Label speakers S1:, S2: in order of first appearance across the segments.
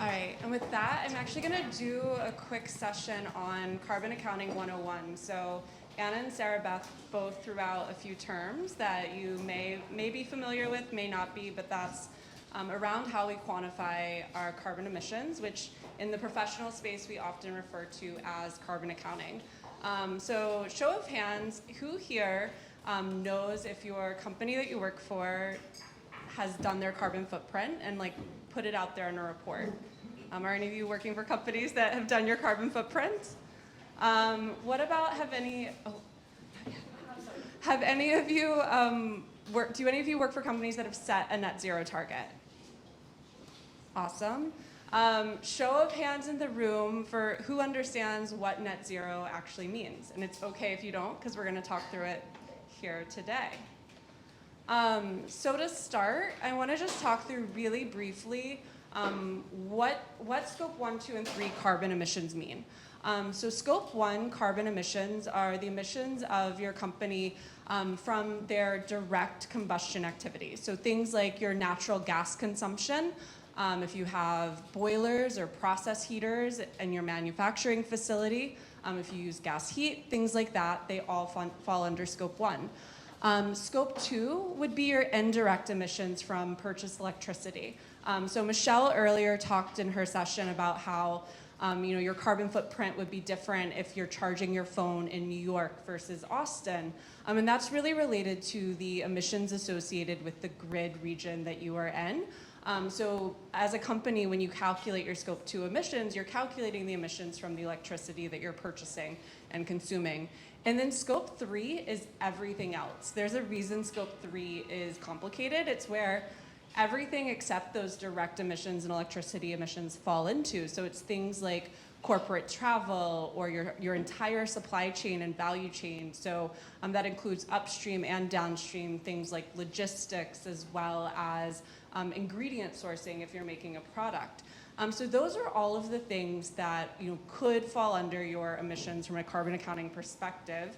S1: All right, and with that, I'm actually going to do a quick session on Carbon Accounting 101. So Anna and Sarah Beth both threw out a few terms that you may be familiar with, may not be, but that's around how we quantify our carbon emissions, which in the professional space we often refer to as carbon accounting. So show of hands, who here knows if your company that you work for has done their carbon footprint and put it out there in a report? Are any of you working for companies that have done your carbon footprint? What about have any of you do any of you work for companies that have set a net zero target? Awesome. Show of hands in the room for who understands what net zero actually means. And it's okay if you don't, because we're going to talk through it here today. So to start, I want to just talk through really briefly what Scope 1, 2, and 3 carbon emissions mean. So Scope 1 carbon emissions are the emissions of your company from their direct combustion activities. So things like your natural gas consumption, if you have boilers or process heaters in your manufacturing facility, if you use gas heat, things like that, they all fall under Scope 1. Scope 2 would be your indirect emissions from purchased electricity. So Michelle earlier talked in her session about how your carbon footprint would be different if you're charging your phone in New York versus Austin. And that's really related to the emissions associated with the grid region that you are in. So as a company, when you calculate your Scope 2 emissions, you're calculating the emissions from the electricity that you're purchasing and consuming. And then Scope 3 is everything else. There's a reason Scope 3 is complicated. It's where everything except those direct emissions and electricity emissions fall into. So it's things like corporate travel or your entire supply chain and value chain. So that includes upstream and downstream things like logistics, as well as ingredient sourcing if you're making a product. So those are all of the things that could fall under your emissions from a carbon accounting perspective.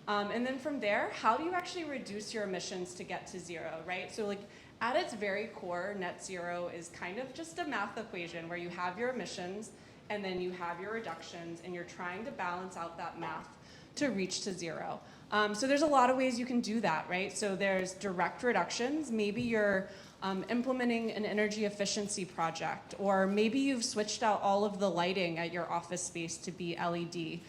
S1: And then from there, how do you actually reduce your emissions to get to zero, right? So at its very core, net zero is kind of just a math equation where you have your emissions and then you have your reductions and you're trying to balance out that math to reach to zero. So there's a lot of ways you can do that, right? So there's direct reductions. Maybe you're implementing an energy efficiency project, or maybe you've switched out all of the lighting at your office space to be LED.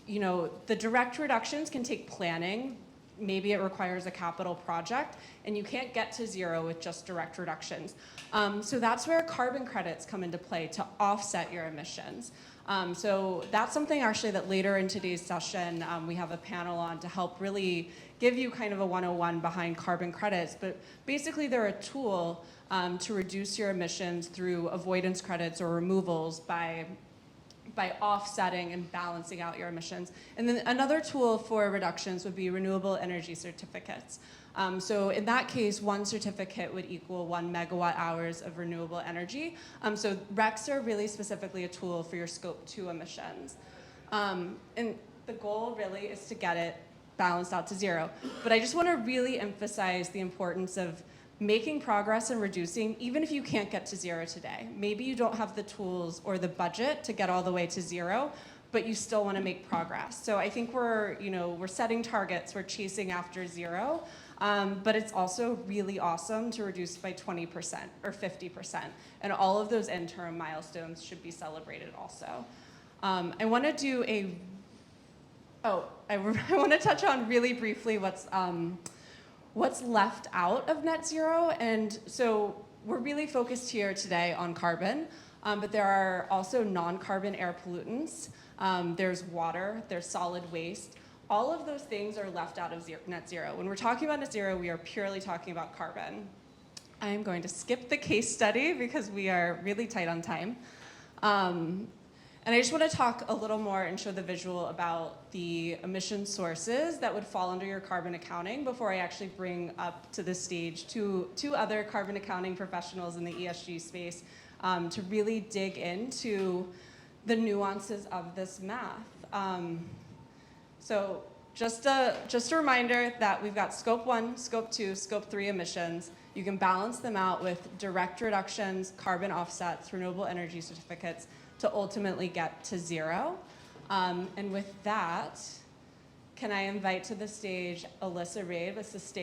S1: The direct reductions can take planning. Maybe it requires a capital project, and you can't get to zero with just direct reductions. So that's where carbon credits come into play to offset your emissions. So that's something actually that later in today's session, we have a panel on to help really give you kind of a 101 behind carbon credits. But basically they're a tool to reduce your emissions through avoidance credits or removals by offsetting and balancing out your emissions. And then another tool for reductions would be renewable energy certificates. So in that case, one certificate would equal 1 megawatt hours of renewable energy. So RECs are really specifically a tool for your Scope 2 emissions. And the goal really is to get it balanced out to zero. But I just want to really emphasize the importance of making progress and reducing, even if you can't get to zero today. Maybe you don't have the tools or the budget to get all the way to zero, but you still want to make progress. So I think we're setting targets, we're chasing after zero, but it's also really awesome to reduce by 20% or 50%. And all of those interim milestones should be celebrated also. I want to do I want to touch on really briefly what's left out of net zero. And so we're really focused here today on carbon, but there are also non-carbon air pollutants. There's water, there's solid waste. All of those things are left out of net zero. When we're talking about net zero, we are purely talking about carbon. I'm going to skip the case study because we are really tight on time. And I just want to talk a little more and show the visual about the emission sources that would fall under your carbon accounting before I actually bring up to the stage two other carbon accounting professionals in the ESG space to really dig into the nuances of this math. So just a reminder that we've got Scope 1, Scope 2, Scope 3 emissions, You can balance them out with direct reductions, carbon offsets, renewable energy certificates to ultimately get to zero. And with that, can I invite to the stage Alyssa Raid with Sustain